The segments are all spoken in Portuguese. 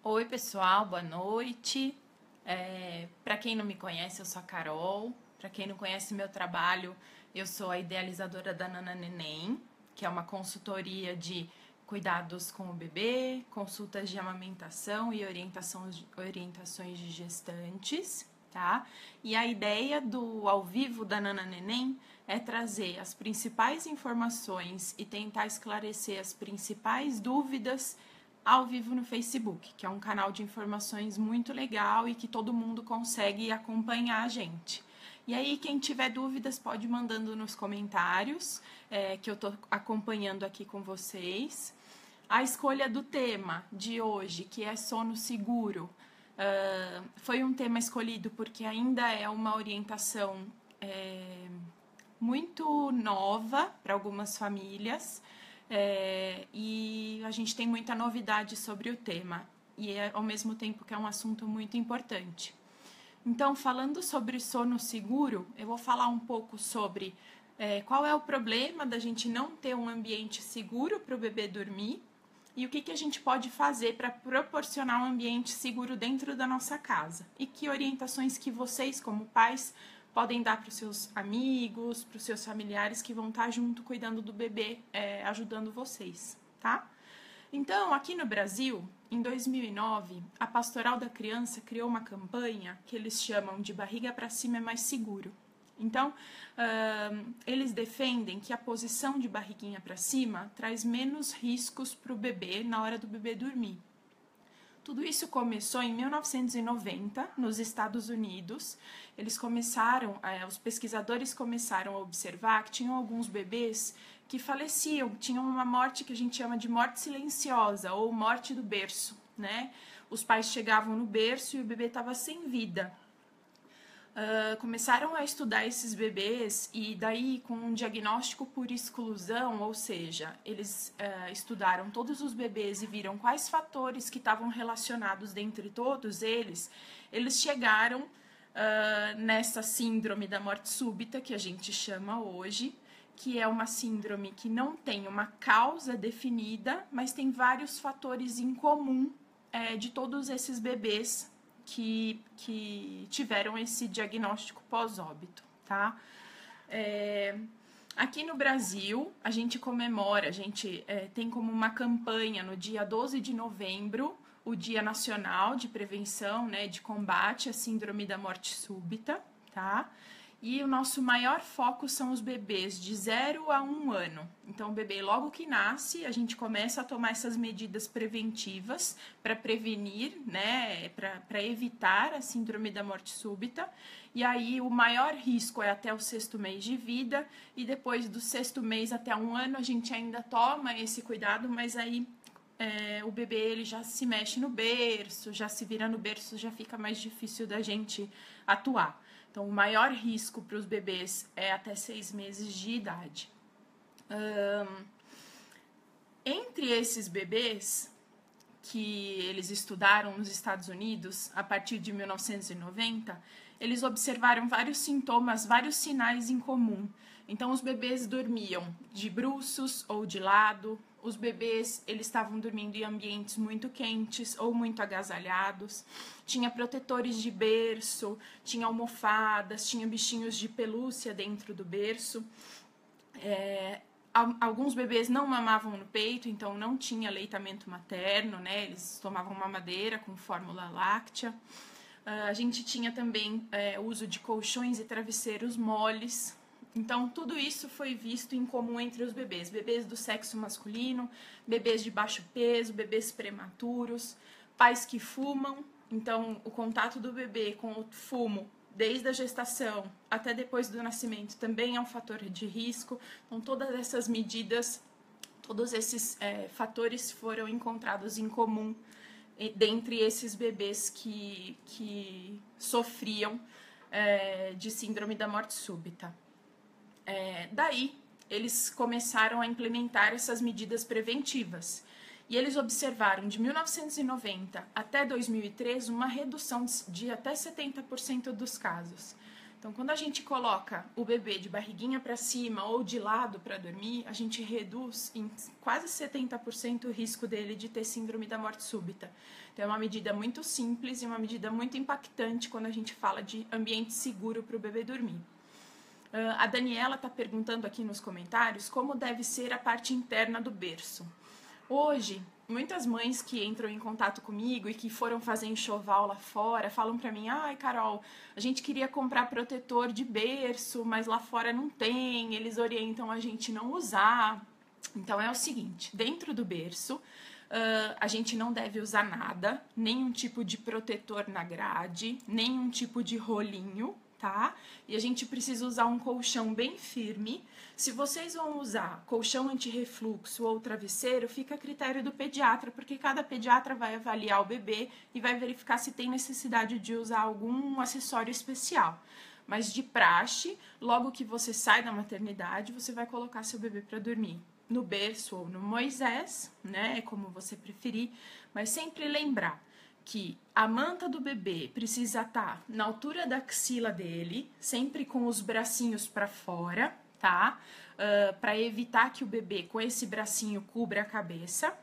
Oi, pessoal, boa noite. Para quem não me conhece, eu sou a Carol. Para quem não conhece meu trabalho, eu sou a idealizadora da Nana Neném, que é uma consultoria de cuidados com o bebê, consultas de amamentação e orientações de gestantes, tá? E a ideia do ao vivo da Nana Neném é trazer as principais informações e tentar esclarecer as principais dúvidas ao vivo no Facebook, que é um canal de informações muito legal e que todo mundo consegue acompanhar a gente. E aí, quem tiver dúvidas, pode ir mandando nos comentários, que eu estou acompanhando aqui com vocês. A escolha do tema de hoje, que é sono seguro, foi um tema escolhido porque ainda é uma orientação muito nova para algumas famílias. E a gente tem muita novidade sobre o tema e ao mesmo tempo que é um assunto muito importante. Então, falando sobre sono seguro, eu vou falar um pouco sobre qual é o problema da gente não ter um ambiente seguro para o bebê dormir e o que a gente pode fazer para proporcionar um ambiente seguro dentro da nossa casa e que orientações que vocês, como pais, podem dar para os seus amigos, para os seus familiares que vão estar junto cuidando do bebê, ajudando vocês, tá? Então, aqui no Brasil, em 2009, a Pastoral da Criança criou uma campanha que eles chamam de Barriga para Cima é Mais Seguro. Então, eles defendem que a posição de barriguinha para cima traz menos riscos para o bebê na hora do bebê dormir. Tudo isso começou em 1990, nos Estados Unidos. Os pesquisadores começaram a observar que tinham alguns bebês que faleciam, tinham uma morte que a gente chama de morte silenciosa ou morte do berço, né? Os pais chegavam no berço e o bebê estava sem vida. Começaram a estudar esses bebês e daí com um diagnóstico por exclusão, ou seja, eles estudaram todos os bebês e viram quais fatores que estavam relacionados dentre todos eles chegaram nessa síndrome da morte súbita, que a gente chama hoje, que é uma síndrome que não tem uma causa definida, mas tem vários fatores em comum de todos esses bebês que tiveram esse diagnóstico pós-óbito, tá? Aqui no Brasil, a gente comemora, tem como uma campanha no dia 12 de novembro, o Dia Nacional de Prevenção, né, de Combate à Síndrome da Morte Súbita, tá? E o nosso maior foco são os bebês de 0 a 1 ano. Então, o bebê, logo que nasce, a gente começa a tomar essas medidas preventivas para prevenir, né, para evitar a síndrome da morte súbita. E aí, o maior risco é até o 6º mês de vida. E depois do 6º mês até 1 ano, a gente ainda toma esse cuidado, mas aí o bebê ele já se mexe no berço, já se vira no berço, já fica mais difícil da gente atuar. Então, o maior risco para os bebês é até 6 meses de idade. Entre esses bebês que eles estudaram nos Estados Unidos, a partir de 1990, eles observaram vários sintomas, vários sinais em comum. Então, os bebês dormiam de bruços ou de lado. Os bebês, eles estavam dormindo em ambientes muito quentes ou muito agasalhados. Tinha protetores de berço, tinha almofadas, tinha bichinhos de pelúcia dentro do berço. Alguns bebês não mamavam no peito, então não tinha aleitamento materno, né? Eles tomavam mamadeira com fórmula láctea. A gente tinha também uso de colchões e travesseiros moles. Então, tudo isso foi visto em comum entre os bebês. Bebês do sexo masculino, bebês de baixo peso, bebês prematuros, pais que fumam. Então, o contato do bebê com o fumo, desde a gestação até depois do nascimento, também é um fator de risco. Então, todas essas medidas, todos esses fatores foram encontrados em comum dentre esses bebês que sofriam de síndrome da morte súbita. Daí, eles começaram a implementar essas medidas preventivas. E eles observaram, de 1990 até 2003, uma redução de até 70% dos casos. Então, quando a gente coloca o bebê de barriguinha para cima ou de lado para dormir, a gente reduz em quase 70% o risco dele de ter síndrome da morte súbita. Então, é uma medida muito simples e uma medida muito impactante quando a gente fala de ambiente seguro para o bebê dormir. A Daniela está perguntando aqui nos comentários como deve ser a parte interna do berço. Hoje, muitas mães que entram em contato comigo e que foram fazer enxoval lá fora falam pra mim: ai, Carol, a gente queria comprar protetor de berço, mas lá fora não tem, eles orientam a gente não usar. Então é o seguinte, dentro do berço, a gente não deve usar nada, nenhum tipo de protetor na grade, nenhum tipo de rolinho, tá? E a gente precisa usar um colchão bem firme. Se vocês vão usar colchão anti-refluxo ou travesseiro, fica a critério do pediatra, porque cada pediatra vai avaliar o bebê e vai verificar se tem necessidade de usar algum acessório especial. Mas de praxe, logo que você sai da maternidade, você vai colocar seu bebê para dormir no berço ou no Moisés, né? Como você preferir, mas sempre lembrar que a manta do bebê precisa estar na altura da axila dele, sempre com os bracinhos para fora, tá? Para evitar que o bebê com esse bracinho cubra a cabeça.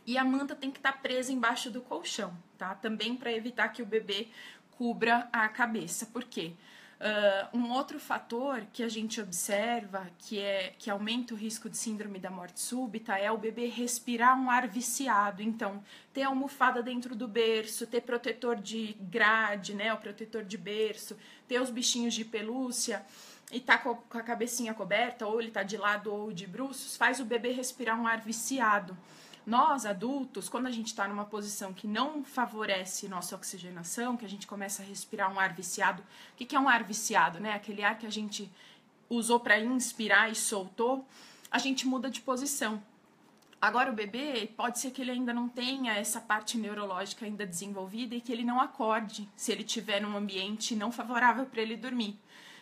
E a manta tem que estar presa embaixo do colchão, tá? Também para evitar que o bebê cubra a cabeça. Por quê? Um outro fator que a gente observa que aumenta o risco de síndrome da morte súbita é o bebê respirar um ar viciado. Então, ter almofada dentro do berço, ter protetor de grade, né, o protetor de berço, ter os bichinhos de pelúcia e tá com a cabecinha coberta, ou ele tá de lado ou de bruços, faz o bebê respirar um ar viciado. Nós, adultos, quando a gente está numa posição que não favorece nossa oxigenação, que a gente começa a respirar um ar viciado. O que é um ar viciado, né? Aquele ar que a gente usou para inspirar e soltou, a gente muda de posição. Agora o bebê, pode ser que ele ainda não tenha essa parte neurológica ainda desenvolvida e que ele não acorde se ele estiver num ambiente não favorável para ele dormir.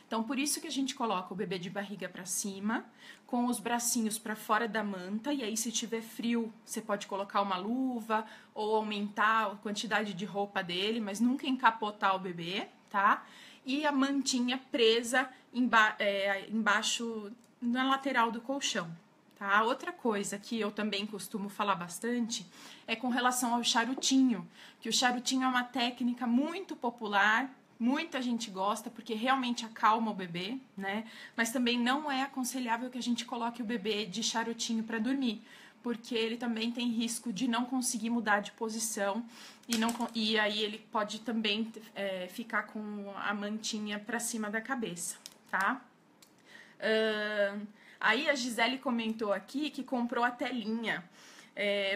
Então, por isso que a gente coloca o bebê de barriga para cima, com os bracinhos para fora da manta, e aí se tiver frio, você pode colocar uma luva ou aumentar a quantidade de roupa dele, mas nunca encapotar o bebê, tá? E a mantinha presa embaixo, na lateral do colchão, tá? Outra coisa que eu também costumo falar bastante é com relação ao charutinho, que o charutinho é uma técnica muito popular. Muita gente gosta porque realmente acalma o bebê, né? Mas também não é aconselhável que a gente coloque o bebê de charutinho para dormir, porque ele também tem risco de não conseguir mudar de posição e aí ele pode também ficar com a mantinha para cima da cabeça, tá? Aí a Gisele comentou aqui que comprou a telinha.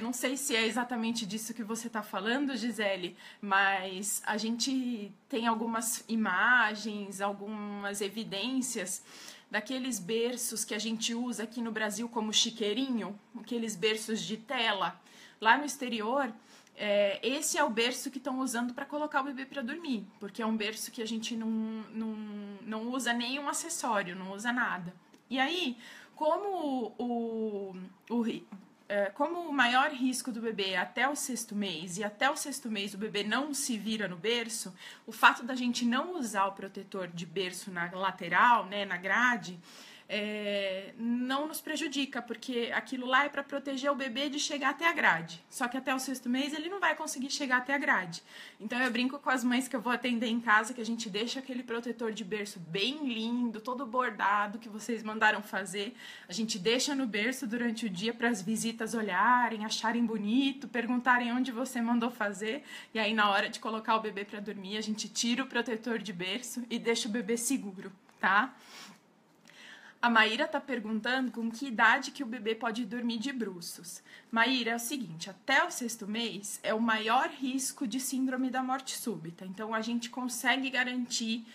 Não sei se é exatamente disso que você está falando, Gisele, mas a gente tem algumas imagens, algumas evidências daqueles berços que a gente usa aqui no Brasil como chiqueirinho, aqueles berços de tela. Lá no exterior, esse é o berço que estão usando para colocar o bebê para dormir, porque é um berço que a gente não usa nenhum acessório, não usa nada. E aí, como o maior risco do bebê é até o 6º mês, e até o 6º mês o bebê não se vira no berço, o fato da gente não usar o protetor de berço na lateral, né, na grade, não nos prejudica, porque aquilo lá é para proteger o bebê de chegar até a grade. Só que até o 6º mês ele não vai conseguir chegar até a grade. Então eu brinco com as mães que eu vou atender em casa que a gente deixa aquele protetor de berço bem lindo, todo bordado, que vocês mandaram fazer. A gente deixa no berço durante o dia para as visitas olharem, acharem bonito, perguntarem onde você mandou fazer. E aí na hora de colocar o bebê para dormir, a gente tira o protetor de berço e deixa o bebê seguro, tá? A Maíra está perguntando com que idade que o bebê pode dormir de bruços. Maíra, é o seguinte, até o 6º mês é o maior risco de síndrome da morte súbita. Então, a gente consegue garantir,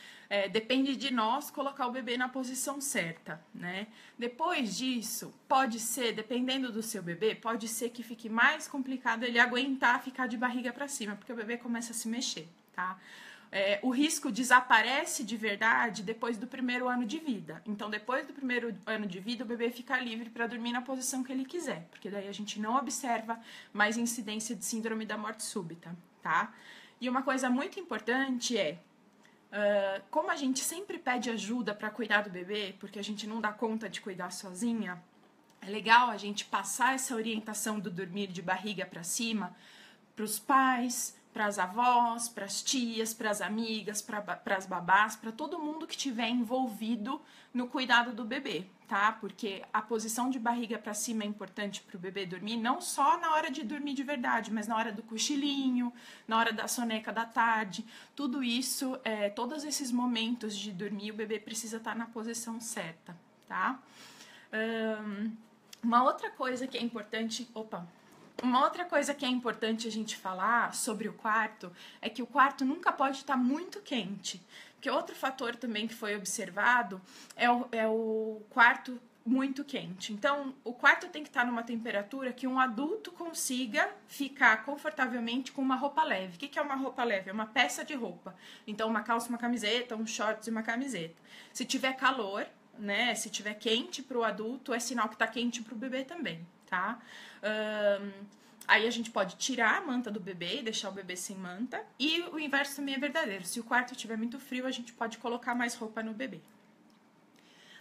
depende de nós, colocar o bebê na posição certa, né? Depois disso, pode ser, dependendo do seu bebê, pode ser que fique mais complicado ele aguentar ficar de barriga para cima, porque o bebê começa a se mexer, tá? O risco desaparece de verdade depois do 1º ano de vida. Então, depois do 1º ano de vida, o bebê fica livre para dormir na posição que ele quiser, porque daí a gente não observa mais incidência de síndrome da morte súbita, tá? E uma coisa muito importante Como a gente sempre pede ajuda para cuidar do bebê, porque a gente não dá conta de cuidar sozinha, é legal a gente passar essa orientação do dormir de barriga para cima para os pais, para as avós, para as tias, para as amigas, para as babás, para todo mundo que estiver envolvido no cuidado do bebê, tá? Porque a posição de barriga para cima é importante para o bebê dormir, não só na hora de dormir de verdade, mas na hora do cochilinho, na hora da soneca da tarde, tudo isso, todos esses momentos de dormir, o bebê precisa estar na posição certa, tá? Uma outra coisa que é importante a gente falar sobre o quarto é que o quarto nunca pode estar muito quente. Porque outro fator também que foi observado é o quarto muito quente. Então, o quarto tem que estar numa temperatura que um adulto consiga ficar confortavelmente com uma roupa leve. O que é uma roupa leve? É uma peça de roupa. Então, uma calça, uma camiseta, um shorts e uma camiseta. Se tiver calor, né? Se tiver quente para o adulto, é sinal que está quente para o bebê também, tá? Aí a gente pode tirar a manta do bebê e deixar o bebê sem manta. E o inverso também é verdadeiro. Se o quarto estiver muito frio, a gente pode colocar mais roupa no bebê.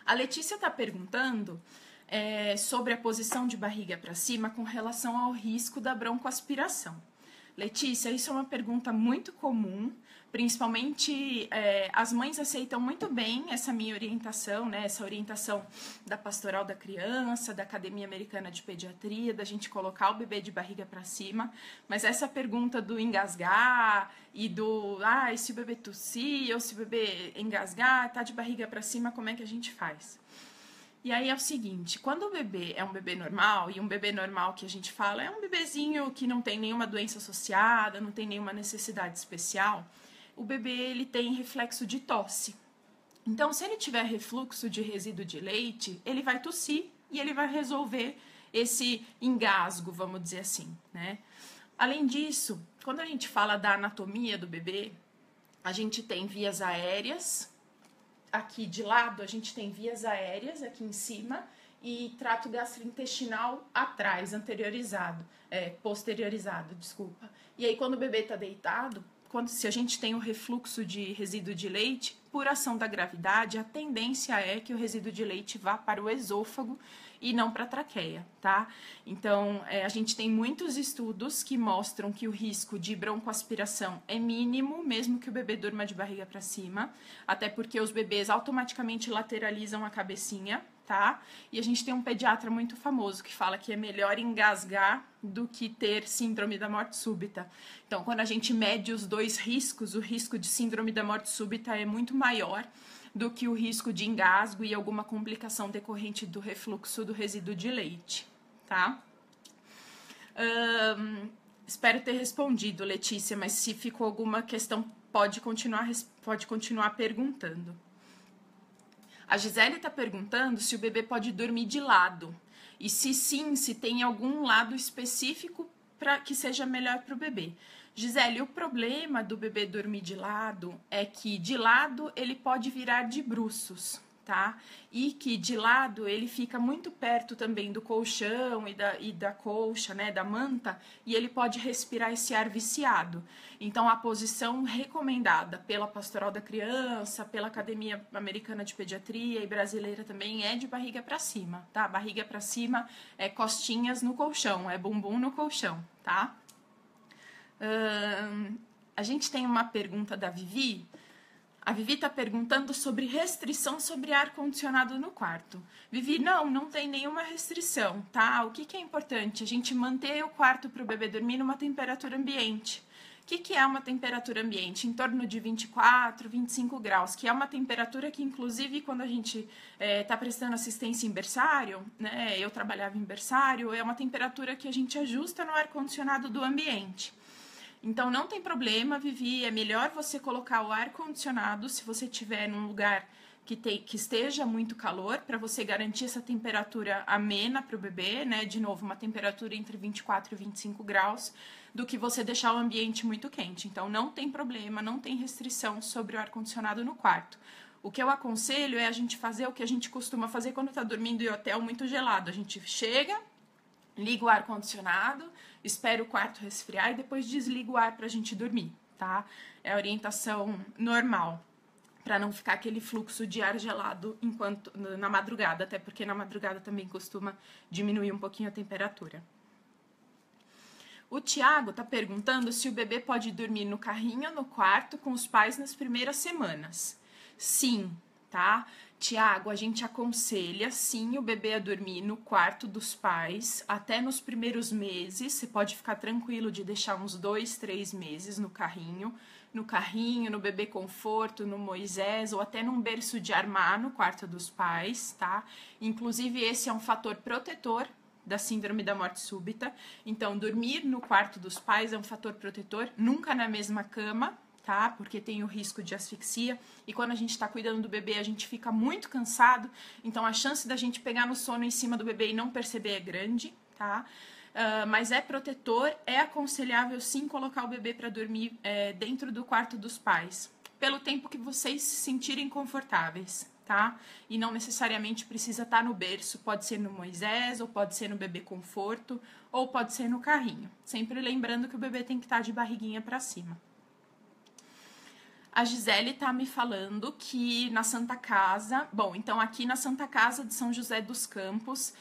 A Letícia está perguntando sobre a posição de barriga para cima com relação ao risco da broncoaspiração. Letícia, isso é uma pergunta muito comum, principalmente as mães aceitam muito bem essa minha orientação, né? Essa orientação da Pastoral da Criança, da Academia Americana de Pediatria, da gente colocar o bebê de barriga para cima, mas essa pergunta do engasgar e do, e se o bebê tossir ou se o bebê engasgar, tá de barriga para cima, como é que a gente faz? E aí é o seguinte, quando o bebê é um bebê normal, e um bebê normal que a gente fala é um bebezinho que não tem nenhuma doença associada, não tem nenhuma necessidade especial, o bebê ele tem reflexo de tosse. Então, se ele tiver refluxo de resíduo de leite, ele vai tossir e ele vai resolver esse engasgo, vamos dizer assim, né? Além disso, quando a gente fala da anatomia do bebê, a gente tem vias aéreas. Aqui de lado a gente tem vias aéreas aqui em cima e trato gastrointestinal atrás, posteriorizado, desculpa. E aí quando o bebê está deitado, se a gente tem o refluxo de resíduo de leite, por ação da gravidade, a tendência é que o resíduo de leite vá para o esôfago e não para a traqueia, tá? Então, a gente tem muitos estudos que mostram que o risco de broncoaspiração é mínimo, mesmo que o bebê durma de barriga para cima, até porque os bebês automaticamente lateralizam a cabecinha, tá? E a gente tem um pediatra muito famoso que fala que é melhor engasgar do que ter síndrome da morte súbita. Então, quando a gente mede os dois riscos, o risco de síndrome da morte súbita é muito maior do que o risco de engasgo e alguma complicação decorrente do refluxo do resíduo de leite, tá? Espero ter respondido, Letícia, mas se ficou alguma questão, pode continuar perguntando. A Gisele está perguntando se o bebê pode dormir de lado. E se sim, se tem algum lado específico para que seja melhor para o bebê. Gisele, o problema do bebê dormir de lado é que de lado ele pode virar de bruços, tá? E que de lado ele fica muito perto também do colchão e da colcha, né, da manta, e ele pode respirar esse ar viciado. Então, a posição recomendada pela Pastoral da Criança, pela Academia Americana de Pediatria e brasileira também é de barriga para cima, tá? Barriga para cima é costinhas no colchão, é bumbum no colchão, tá? A gente tem uma pergunta da Vivi. A Vivi está perguntando sobre restrição sobre ar-condicionado no quarto. Vivi, não tem nenhuma restrição, tá? O que é importante? A gente manter o quarto para o bebê dormir numa temperatura ambiente. O que é uma temperatura ambiente? Em torno de 24, 25 graus, que é uma temperatura que, inclusive, quando a gente está prestando assistência em berçário, né? Eu trabalhava em berçário, é uma temperatura que a gente ajusta no ar-condicionado do ambiente. Então, não tem problema, Vivi, é melhor você colocar o ar-condicionado se você estiver num lugar que esteja muito calor, para você garantir essa temperatura amena para o bebê, né? De novo, uma temperatura entre 24 e 25 graus, do que você deixar o ambiente muito quente. Então, não tem problema, não tem restrição sobre o ar-condicionado no quarto. O que eu aconselho é a gente fazer o que a gente costuma fazer quando está dormindo em hotel muito gelado. A gente chega, liga o ar-condicionado, espera o quarto resfriar e depois desliga o ar para a gente dormir, tá? É a orientação normal. para não ficar aquele fluxo de ar gelado na madrugada, até porque na madrugada também costuma diminuir um pouquinho a temperatura. O Tiago está perguntando se o bebê pode dormir no carrinho, no quarto, com os pais nas primeiras semanas. Sim, tá? Tiago, a gente aconselha, sim, o bebê a dormir no quarto dos pais, até nos primeiros meses. Você pode ficar tranquilo de deixar uns 2, 3 meses no carrinho, no bebê conforto, no Moisés, ou até num berço de armar no quarto dos pais, tá? Inclusive, esse é um fator protetor da síndrome da morte súbita. Então, dormir no quarto dos pais é um fator protetor, nunca na mesma cama, tá? Porque tem o risco de asfixia, e quando a gente está cuidando do bebê, a gente fica muito cansado, então a chance da gente pegar no sono em cima do bebê e não perceber é grande, tá? Mas é protetor, é aconselhável sim colocar o bebê para dormir dentro do quarto dos pais, pelo tempo que vocês se sentirem confortáveis, tá? E não necessariamente precisa estar no berço, pode ser no Moisés, ou pode ser no bebê conforto, ou pode ser no carrinho. Sempre lembrando que o bebê tem que estar de barriguinha para cima. A Gisele tá me falando que na Santa Casa, bom, então aqui na Santa Casa de São José dos Campos,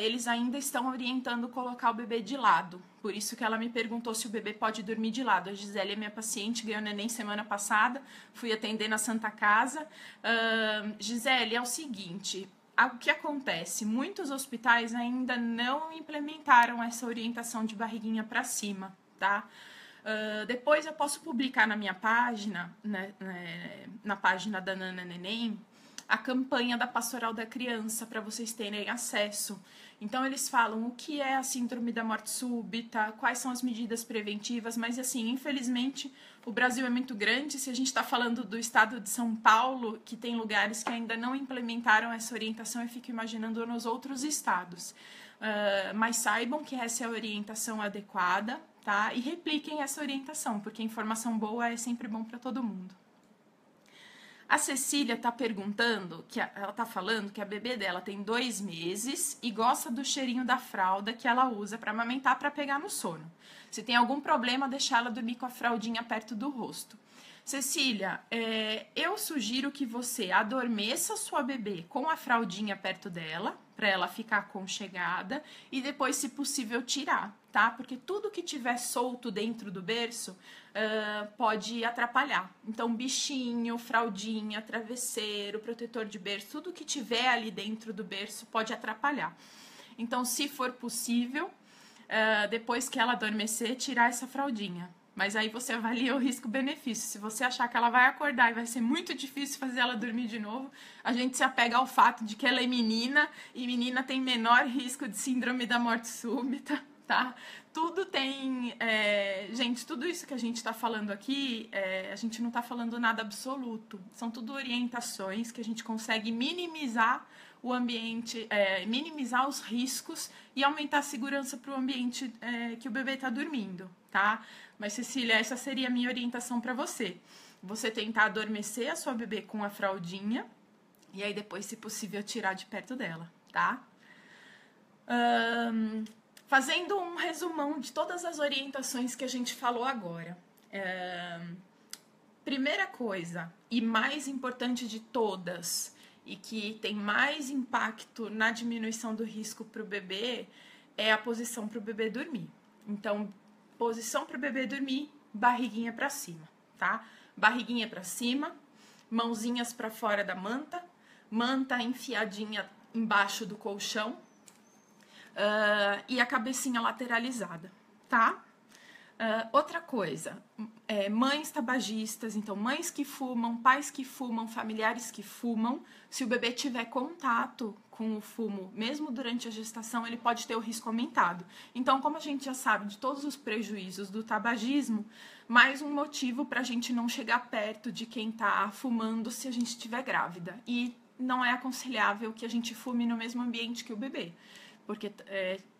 eles ainda estão orientando colocar o bebê de lado. Por isso que ela me perguntou se o bebê pode dormir de lado. A Gisele é minha paciente, ganhou neném semana passada, fui atender na Santa Casa. Gisele, é o seguinte, o que acontece? Muitos hospitais ainda não implementaram essa orientação de barriguinha para cima, tá? Depois eu posso publicar na minha página, né, na página da Nana Neném, a campanha da Pastoral da Criança, para vocês terem acesso. Então, eles falam o que é a síndrome da morte súbita, quais são as medidas preventivas, mas, assim, infelizmente, o Brasil é muito grande. Se a gente está falando do estado de São Paulo, que tem lugares que ainda não implementaram essa orientação, eu fico imaginando nos outros estados. Mas saibam que essa é a orientação adequada, tá? E repliquem essa orientação, porque informação boa é sempre bom para todo mundo. A Cecília está perguntando, ela está falando que a bebê dela tem 2 meses e gosta do cheirinho da fralda que ela usa para amamentar para pegar no sono. Se tem algum problema, deixar ela dormir com a fraldinha perto do rosto. Cecília, eu sugiro que você adormeça sua bebê com a fraldinha perto dela, para ela ficar aconchegada, e depois, se possível, tirar, tá? Porque tudo que tiver solto dentro do berço pode atrapalhar. Então, bichinho, fraldinha, travesseiro, protetor de berço, tudo que tiver ali dentro do berço pode atrapalhar. Então, se for possível, depois que ela adormecer, tirar essa fraldinha. Mas aí você avalia o risco-benefício. Se você achar que ela vai acordar e vai ser muito difícil fazer ela dormir de novo, a gente se apega ao fato de que ela é menina, e menina tem menor risco de síndrome da morte súbita, tá? Tudo tem... gente, tudo isso que a gente está falando aqui, a gente não está falando nada absoluto. São tudo orientações que a gente consegue minimizar o ambiente, minimizar os riscos e aumentar a segurança para o ambiente que o bebê está dormindo, tá? Mas, Cecília, essa seria a minha orientação para você. Você tentar adormecer a sua bebê com a fraldinha e aí depois, se possível, tirar de perto dela, tá? Fazendo um resumão de todas as orientações que a gente falou agora. Primeira coisa, e mais importante de todas, e que tem mais impacto na diminuição do risco para o bebê, é a posição para o bebê dormir. Então, posição para o bebê dormir, barriguinha para cima, tá? Barriguinha para cima, mãozinhas para fora da manta, manta enfiadinha embaixo do colchão e a cabecinha lateralizada, tá? Outra coisa, mães tabagistas, então mães que fumam, pais que fumam, familiares que fumam, se o bebê tiver contato com o fumo, mesmo durante a gestação, ele pode ter o risco aumentado. Então, como a gente já sabe de todos os prejuízos do tabagismo, mais um motivo para a gente não chegar perto de quem está fumando se a gente estiver grávida. E não é aconselhável que a gente fume no mesmo ambiente que o bebê, porque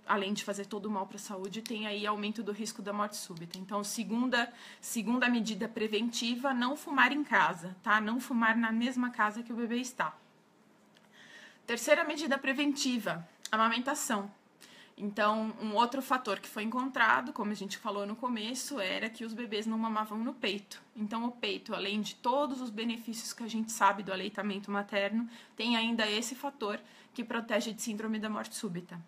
além de fazer todo o mal para a saúde, tem aí aumento do risco da morte súbita. Então, segunda medida preventiva, não fumar em casa, tá? Não fumar na mesma casa que o bebê está. Terceira medida preventiva, amamentação. Então, um outro fator que foi encontrado, como a gente falou no começo, era que os bebês não mamavam no peito. Então, o peito, além de todos os benefícios que a gente sabe do aleitamento materno, tem ainda esse fator que protege de síndrome da morte súbita.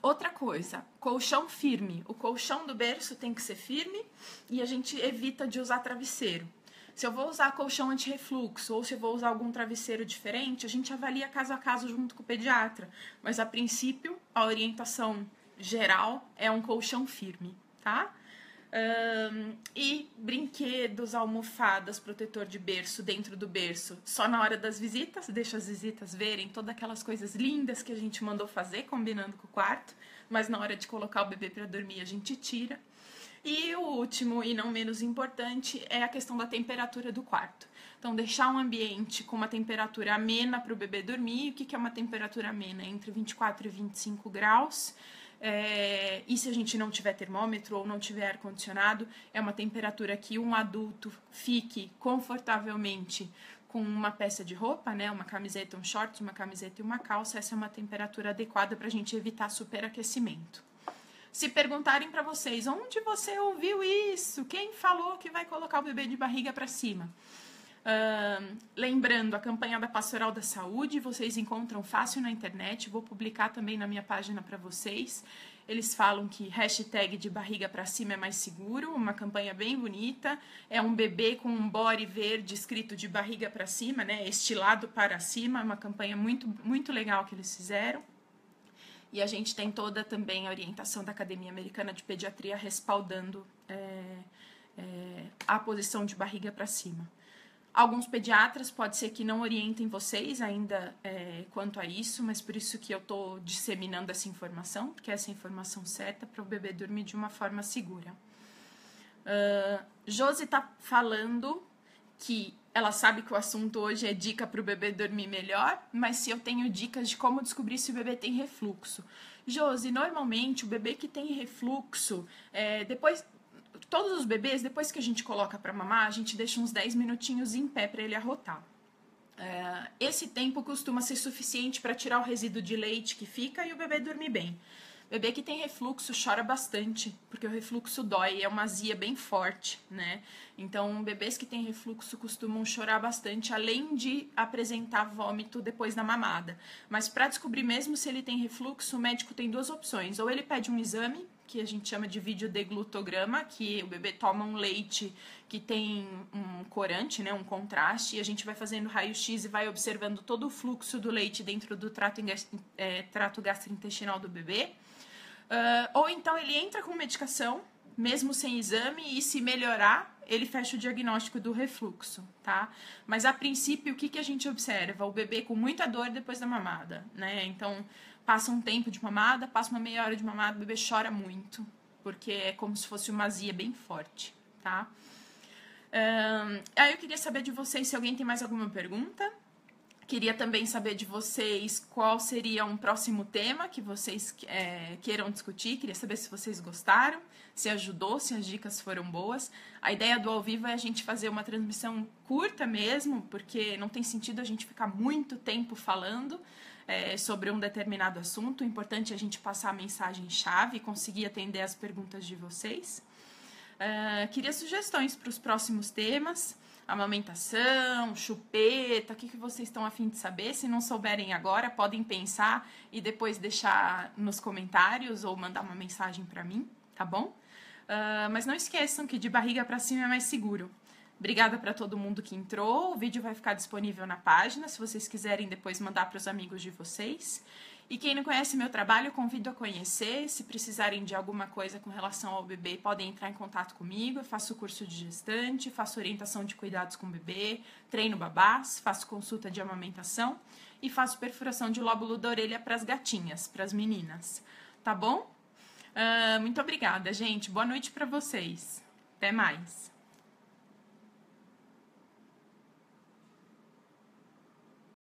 Outra coisa, colchão firme. O colchão do berço tem que ser firme e a gente evita de usar travesseiro. Se eu vou usar colchão anti-refluxo ou se eu vou usar algum travesseiro diferente, a gente avalia caso a caso junto com o pediatra. Mas, a princípio, a orientação geral é um colchão firme, tá? E brinquedos, almofadas, protetor de berço dentro do berço, só na hora das visitas, deixa as visitas verem todas aquelas coisas lindas que a gente mandou fazer, combinando com o quarto, mas na hora de colocar o bebê para dormir a gente tira. E o último, e não menos importante, é a questão da temperatura do quarto. Então, deixar um ambiente com uma temperatura amena para o bebê dormir. O que é uma temperatura amena? Entre 24 e 25 graus. E se a gente não tiver termômetro ou não tiver ar-condicionado, é uma temperatura que um adulto fique confortavelmente com uma peça de roupa, né? Uma camiseta, um shorts, uma camiseta e uma calça. Essa é uma temperatura adequada para a gente evitar superaquecimento. Se perguntarem para vocês, onde você ouviu isso? Quem falou que vai colocar o bebê de barriga para cima? Lembrando, a campanha da Pastoral da Saúde, vocês encontram fácil na internet, vou publicar também na minha página para vocês. Eles falam que hashtag de barriga para cima é mais seguro, uma campanha bem bonita. É um bebê com um body verde escrito de barriga para cima, né? Estilado para cima, é uma campanha muito, muito legal que eles fizeram. E a gente tem toda também a orientação da Academia Americana de Pediatria respaldando a posição de barriga para cima. Alguns pediatras pode ser que não orientem vocês ainda quanto a isso, mas por isso que eu estou disseminando essa informação, porque é essa informação certa para o bebê dormir de uma forma segura. Josi está falando que ela sabe que o assunto hoje é dica para o bebê dormir melhor, mas se eu tenho dicas de como descobrir se o bebê tem refluxo. Josi, normalmente o bebê que tem refluxo, todos os bebês, depois que a gente coloca para mamar, a gente deixa uns 10 minutinhos em pé para ele arrotar. Esse tempo costuma ser suficiente para tirar o resíduo de leite que fica e o bebê dormir bem. Bebê que tem refluxo chora bastante, porque o refluxo dói, é uma azia bem forte, né? Então, bebês que têm refluxo costumam chorar bastante, além de apresentar vômito depois da mamada. Mas para descobrir mesmo se ele tem refluxo, o médico tem duas opções. Ou ele pede um exame, que a gente chama de videodeglutograma, que o bebê toma um leite que tem um corante, né, um contraste, e a gente vai fazendo raio-x e vai observando todo o fluxo do leite dentro do trato gastrointestinal do bebê. Ou então ele entra com medicação, mesmo sem exame, e se melhorar, ele fecha o diagnóstico do refluxo, tá? Mas a princípio, o que a gente observa? O bebê com muita dor depois da mamada, né? Então, passa um tempo de mamada, passa uma meia hora de mamada, o bebê chora muito, porque é como se fosse uma azia bem forte, tá? Aí eu queria saber de vocês se alguém tem mais alguma pergunta. Queria também saber de vocês qual seria um próximo tema que vocês queiram discutir. Queria saber se vocês gostaram, se ajudou, se as dicas foram boas. A ideia do ao vivo é a gente fazer uma transmissão curta mesmo, porque não tem sentido a gente ficar muito tempo falando sobre um determinado assunto. O importante é a gente passar a mensagem-chave e conseguir atender as perguntas de vocês. Queria sugestões para os próximos temas. Amamentação, chupeta, o que vocês estão a fim de saber? Se não souberem agora, podem pensar e depois deixar nos comentários ou mandar uma mensagem para mim, tá bom? Mas não esqueçam que de barriga para cima é mais seguro. Obrigada para todo mundo que entrou. O vídeo vai ficar disponível na página, se vocês quiserem depois mandar para os amigos de vocês. E quem não conhece meu trabalho, eu convido a conhecer. Se precisarem de alguma coisa com relação ao bebê, podem entrar em contato comigo. Eu faço curso de gestante, faço orientação de cuidados com o bebê, treino babás, faço consulta de amamentação e faço perfuração de lóbulo da orelha para as gatinhas, para as meninas. Tá bom? Muito obrigada, gente. Boa noite para vocês. Até mais.